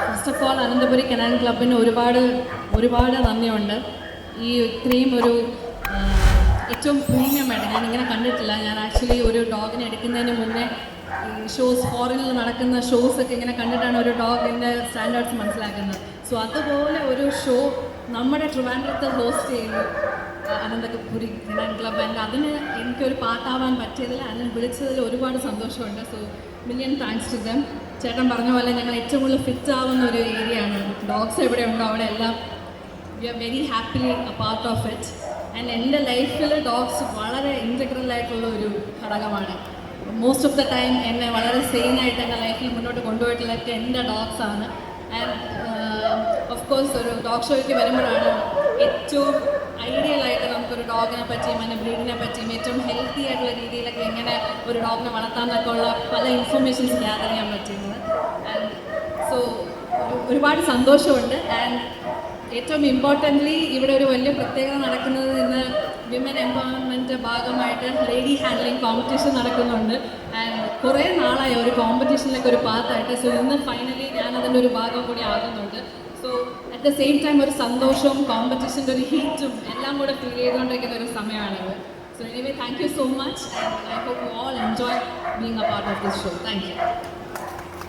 First of all Ananthapuri Canaan ക്ലബിന് ഒരുപാട് നന്ദിയുണ്ട്. ഈ ഇത്രയും ഒരു ഏറ്റവും പ്രീമിയമായിട്ട് ഞാനിങ്ങനെ കണ്ടിട്ടില്ല. ഞാൻ ആക്ച്വലി ഒരു ഡോഗിനെ എടുക്കുന്നതിന് മുന്നേ ഈ ഫോറിനിൽ നടക്കുന്ന ഷോസൊക്കെ ഇങ്ങനെ കണ്ടിട്ടാണ് ഒരു ഡോഗിൻ്റെ സ്റ്റാൻഡേർഡ്സ് മനസ്സിലാക്കുന്നത്. സോ അതുപോലെ ഒരു ഷോ നമ്മുടെ ട്രിവാൻഡ്രത്ത് ഹോസ്റ്റ് ചെയ്യുന്നു അനന്തപുരി കനാൻ ക്ലബ്. ആൻഡ് അതിന് എനിക്കൊരു പാർട്ടാവാൻ പറ്റിയതിൽ അതിന് വിളിച്ചതിൽ ഒരുപാട് സന്തോഷമുണ്ട്. So million thanks to them. ചേട്ടൻ പറഞ്ഞ പോലെ ഞങ്ങൾ ഏറ്റവും കൂടുതൽ ഫിറ്റ് ആവുന്ന ഒരു ഏരിയ ആണ്. ഡോഗ്സ് എവിടെ ഉണ്ടോ അവിടെ എല്ലാം we are very happily a part of it. And എൻ്റെ ലൈഫിൽ ഡോഗ്സ് വളരെ ഇൻറ്റഗ്രൽ ആയിട്ടുള്ള ഒരു ഘടകമാണ്. മോസ്റ്റ് ഓഫ് ദ ടൈം എന്നെ വളരെ സെയിനായിട്ട് എൻ്റെ ലൈഫിൽ മുന്നോട്ട് കൊണ്ടുപോയിട്ടുള്ളതൊക്കെ എൻ്റെ ഡോഗ്സാണ്. ആൻഡ് ഓഫ് കോഴ്സ് ഒരു ഡോഗ് ഷോയ്ക്ക് വരുമ്പോഴാണ് ഏറ്റവും ഐഡിയലായിട്ട് നമുക്കൊരു ഡോഗിനെ പറ്റിയും അതിൻ്റെ ബ്രീഡിനെ പറ്റിയും ഏറ്റവും ഹെൽത്തി ആയിട്ടുള്ള രീതിയിലൊക്കെ എങ്ങനെ ഒരു ഡോഗിനെ വളർത്താമെന്നൊക്കെ ഉള്ള പല ഇൻഫർമേഷൻസ് ഗ്യാദർ ചെയ്യാൻ പറ്റുന്നത്. ആൻഡ് സോ ഒരുപാട് സന്തോഷമുണ്ട്. ആൻഡ് ഏറ്റവും ഇമ്പോർട്ടൻ്റ്ലി ഇവിടെ ഒരു വലിയ പ്രത്യേകത നടക്കുന്നത് ഇന്ന് വിമൻ എംപവർമെൻറ്റ് ഭാഗമായിട്ട് ലേഡി ഹാൻഡ്ലിംഗ് കോമ്പറ്റീഷൻ നടക്കുന്നുണ്ട്. ആൻഡ് കുറേ നാളായി ഒരു കോമ്പറ്റീഷനിലൊക്കെ ഒരു പാർട്ടായിട്ട്. സോ ഇന്ന് ഫൈനലി ഞാൻ അതിൻ്റെ ഒരു ഭാഗം കൂടി ആകുന്നുണ്ട്. So at the same time ഒരു സന്തോഷവും കോമ്പറ്റീഷൻ്റെ ഒരു ഹീറ്റും എല്ലാം കൂടെ ഫീൽ ചെയ്തുകൊണ്ടിരിക്കുന്ന ഒരു സമയമാണിത്. So anyway thank you so much. And I hope you all enjoy being a part of this show. Thank U.